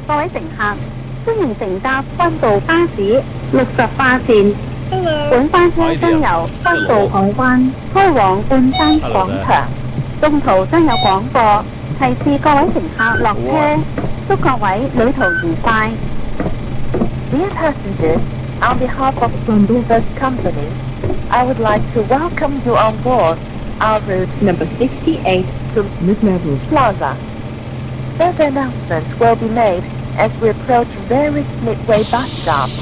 各位乘客，歡迎乘搭溫道巴士68線。本班車將由溫道海灣開往半山廣場，中途將有廣播，提示各位乘客落車，祝各位旅途愉快。Dear passengers, on behalf of Bus Company, I would like to welcome you on board our route number 68 to Mid-Level Plaza. Further announcements will be made as we approach various Midway bus stops.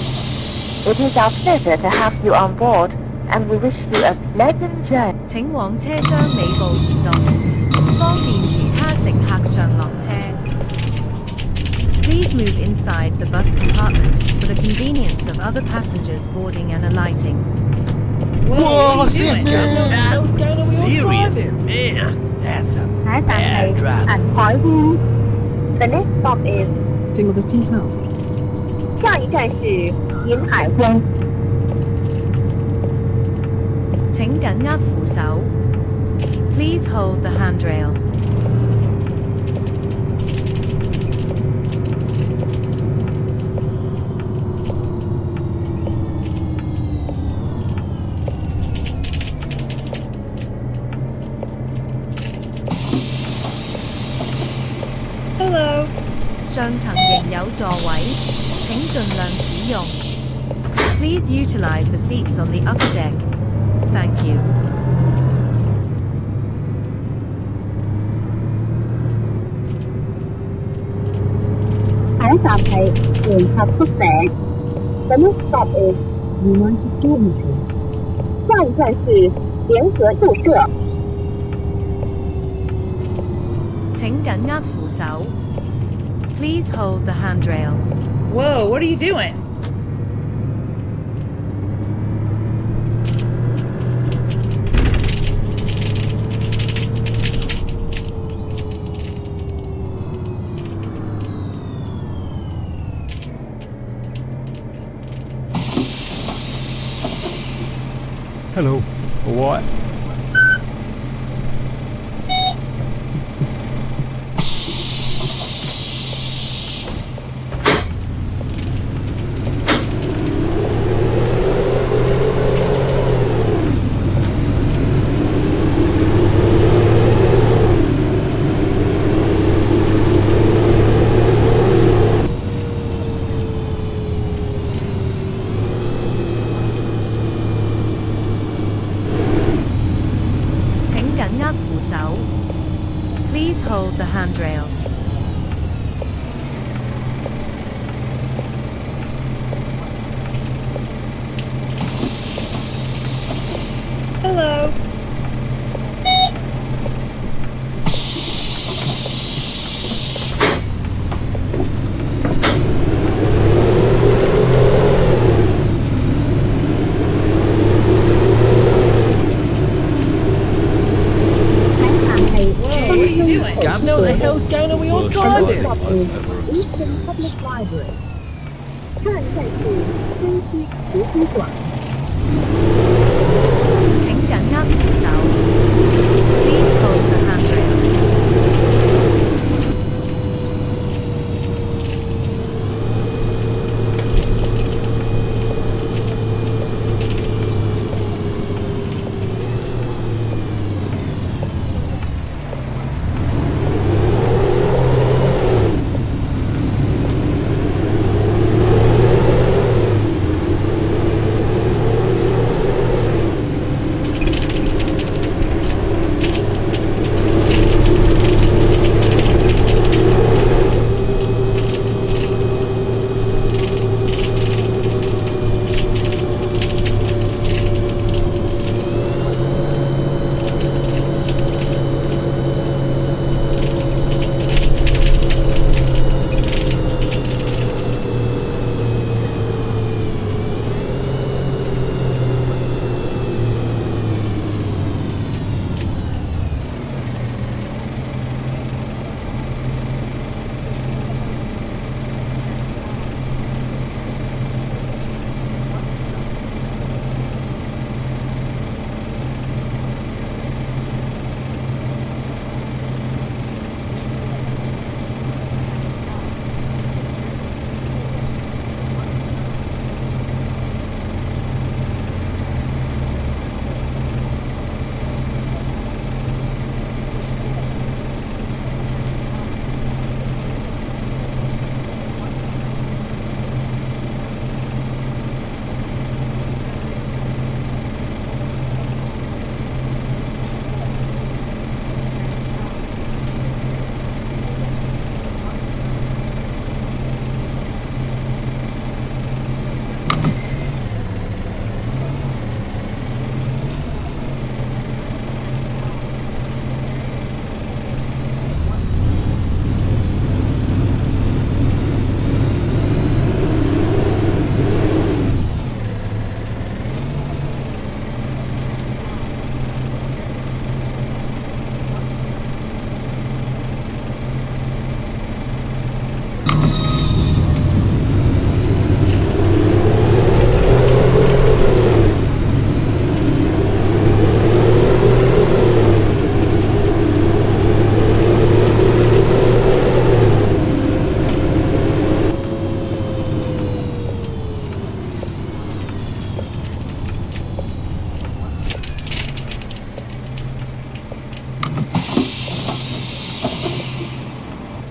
It is our pleasure to have you on board, and we wish you a pleasant journey. 請往車廂尾部移動，方便其他乘客上落車。Please move inside the bus compartment for the convenience of other passengers boarding and alighting. Whoa, shit, man! That's serious, man. That's a 下一站 bad 係 driver. 銀海灣。The next stop is 下一站是銀海灣。請緊握扶手。Please hold the handrail. Hello. 上層仍有座位，請盡量使用。Please utilize the seats on the upper deck. Thank you. 下一站係聯合宿舍。The next stop is United Dormitory。下一站是聯合宿舍。請緊握扶手。Please hold the handrail. Whoa, what are you doing? Hello. What? Please hold the handrail. Hello. Governor, what the hell's going on with your driving? Eastern Public Library。下一站是中西图书馆。請緊握扶手。Please hold the handrail.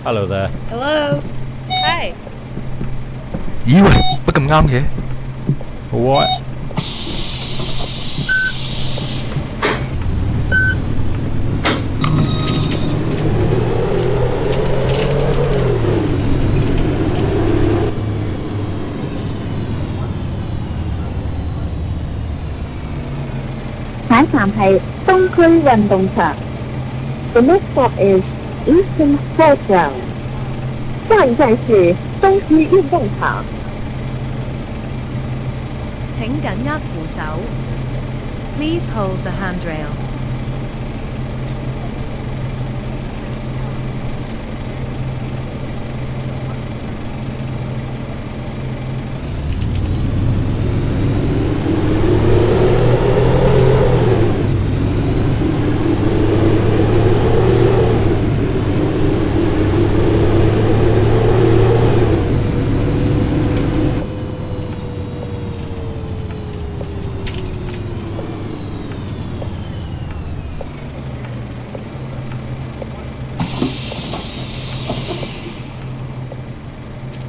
Hello there. Hello. Hi. 咦喂，乜咁啱嘅？ What? 下一站係東區運動場。The next stop is Eastern Sports Ground。下一站是東區運動場。請緊握扶手。Please hold the handrail.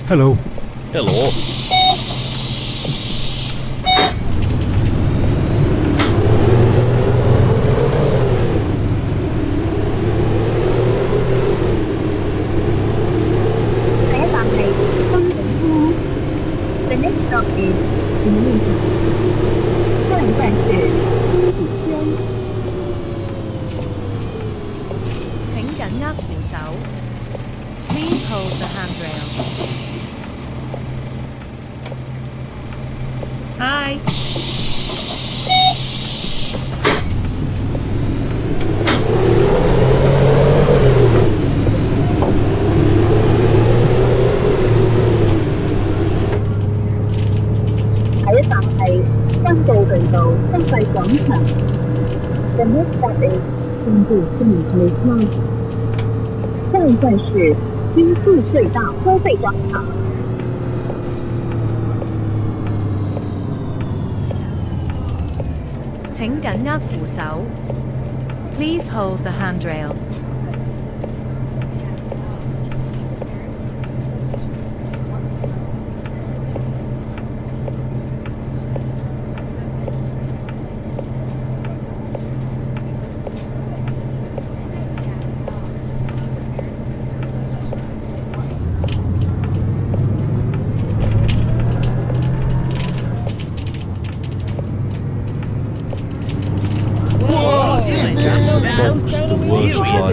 ，Hello。Hello. 下一站係東景區。The next stop is 金利場。下一站是金子軒。請緊握扶手。Please hold the handrail. Hi. 下一站係新道地道收費廣場。The next stop is 新渡隧道 Close。下一站是新渡隧道收費廣場。請緊握扶手。Please hold the handrail. 哇， Most the worst driver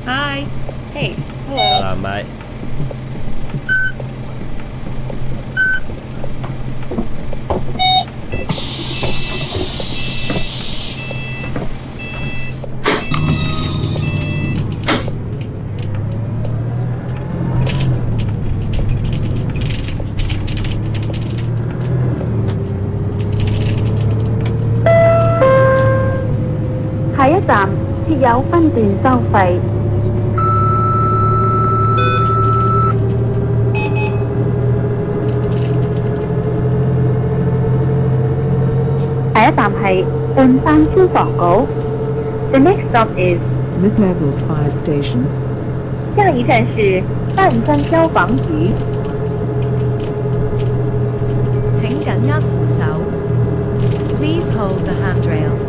Hi. Hey. 得 Hello. 啦，咪。下一站設有分段收費。下一站係半山消防局。The next stop is This level 5 station. 下一站是半山消防局。請緊握扶手。Please hold the handrail.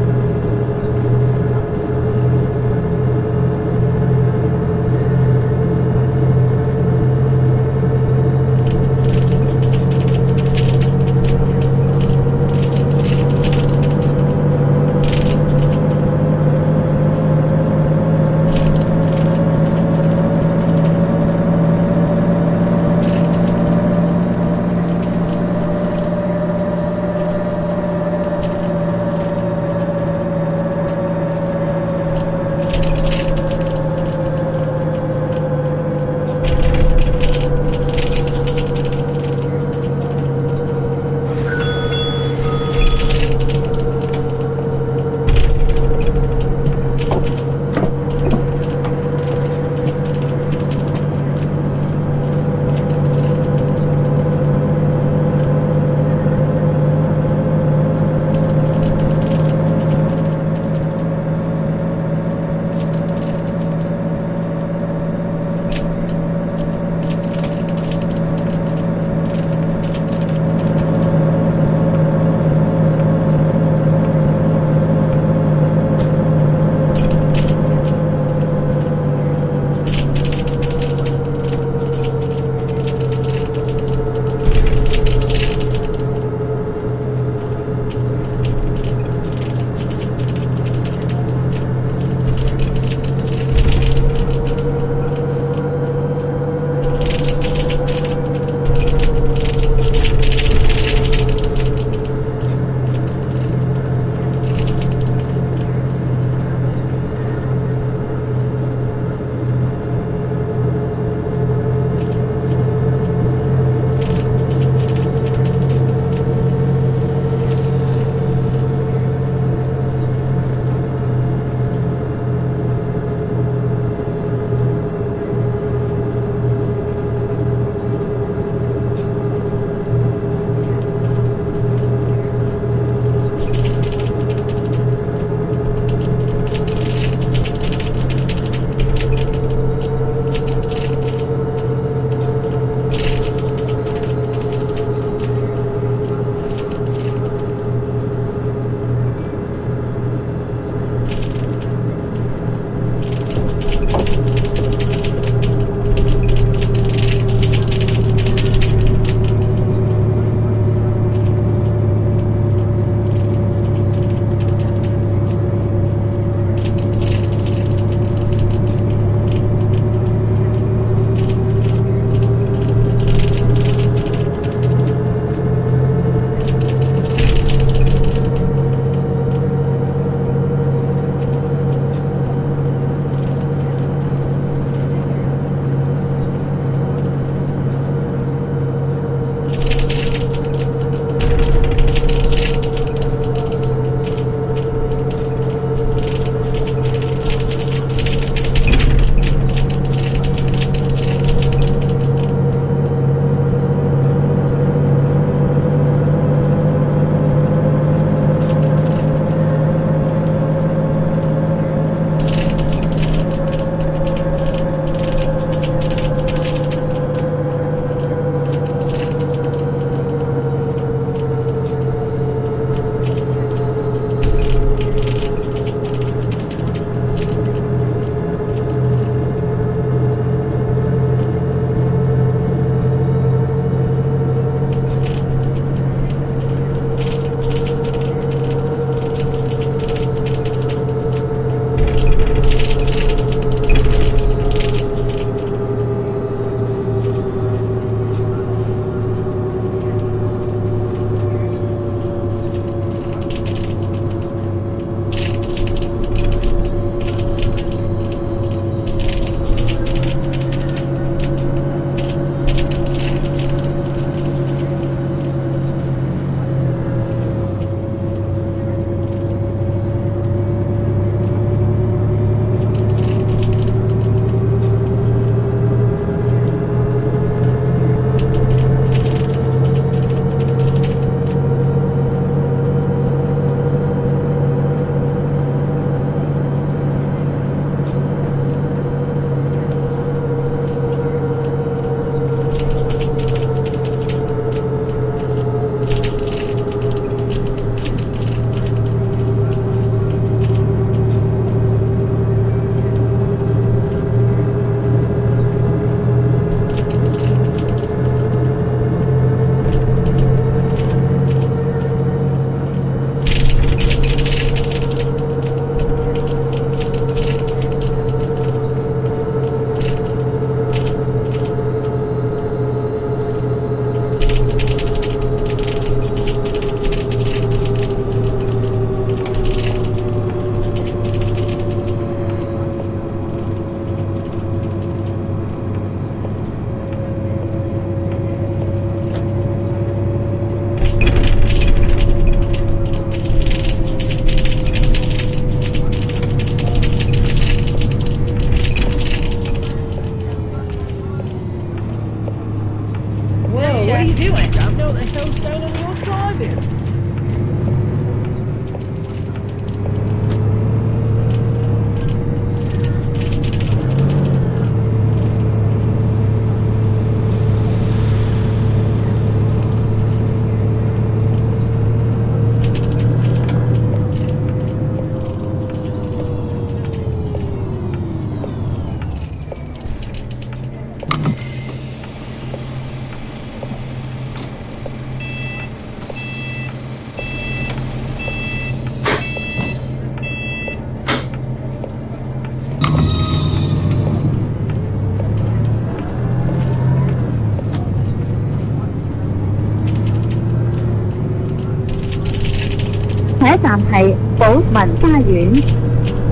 下一站係寶文花園。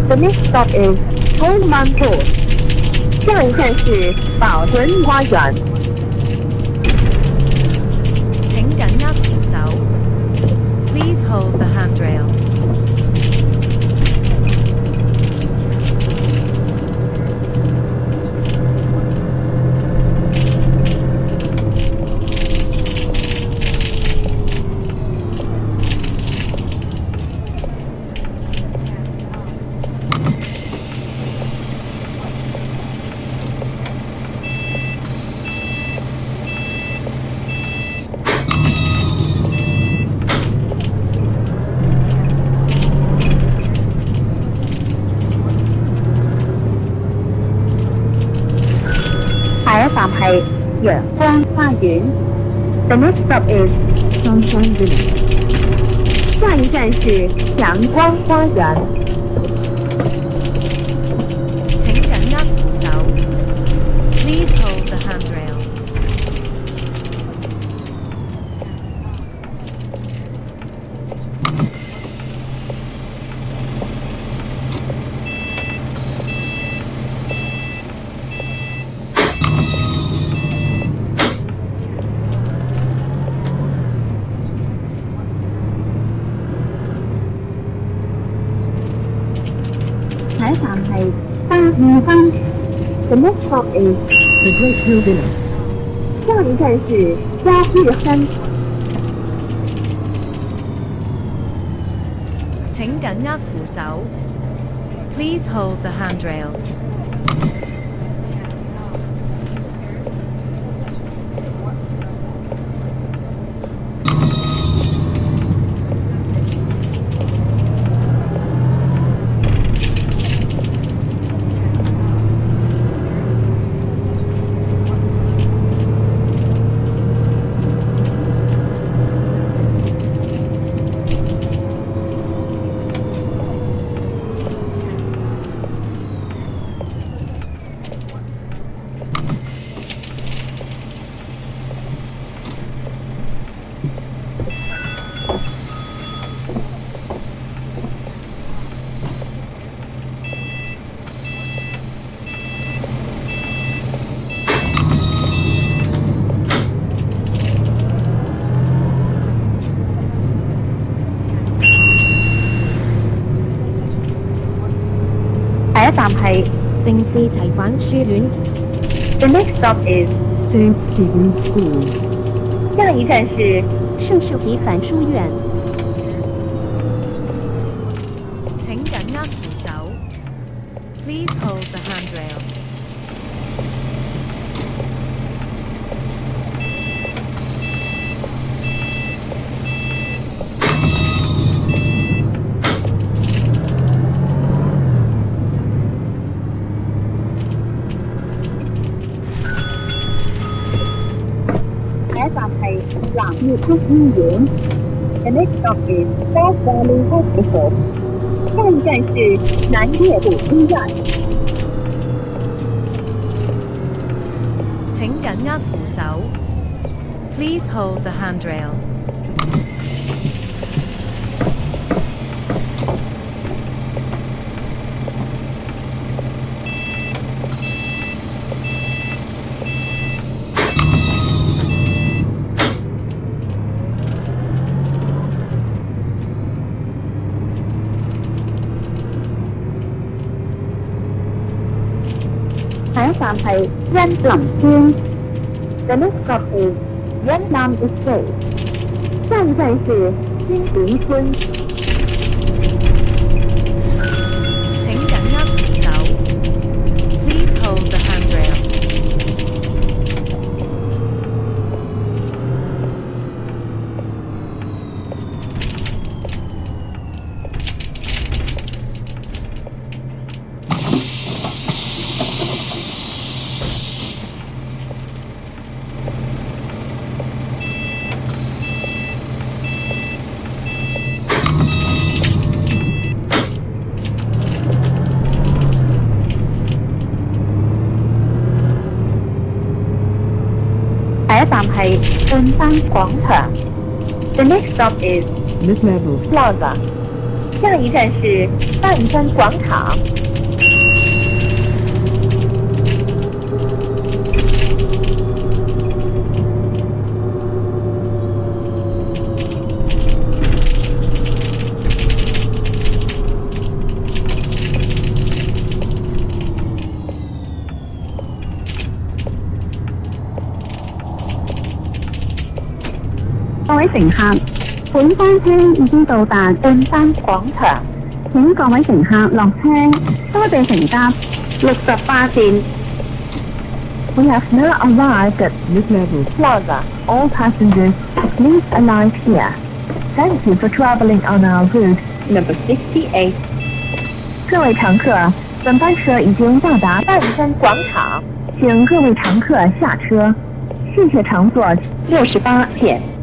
The next stop is Coleman Pool。下一站是寶屯花園。請緊握扶手。Please hold the handrail. 下一站係陽光花園。The next stop is Sunshine Village. 下一站是陽光花園。請緊握扶手。Please hold the handrail. 下一站係嘉義灣。The next stop is The Great Hill Village. 下一站是嘉義山。請緊握扶手。Please hold the handrail. 下一站係聖士提反書院。The next stop is St. Stephen's School. 下一站是聖士提反書院。請緊握扶手。Please hold the handrail. 下一站係藍月谷醫院。The next stop is South Valley Hospital。下一站是南越谷醫院。請緊握扶手。Please hold the handrail. 下一站係恩林村。The next stop is 恩南 Estate。下一站是新林村。請緊握扶手。Please hold the handrail. 下一站係半山廣場。The next stop is Mid-level Plaza。下一站是半山广场。各位乘客，本班車已經到達半山廣場，請各位乘客落車，多謝乘搭68線。We have now arrived at Mid-level. Plaza. All passengers, please alight here. Thank you for traveling on our route number 68. 各位乘客，本班车已经到达半山广场，请各位乘客下车。谢谢乘坐68线。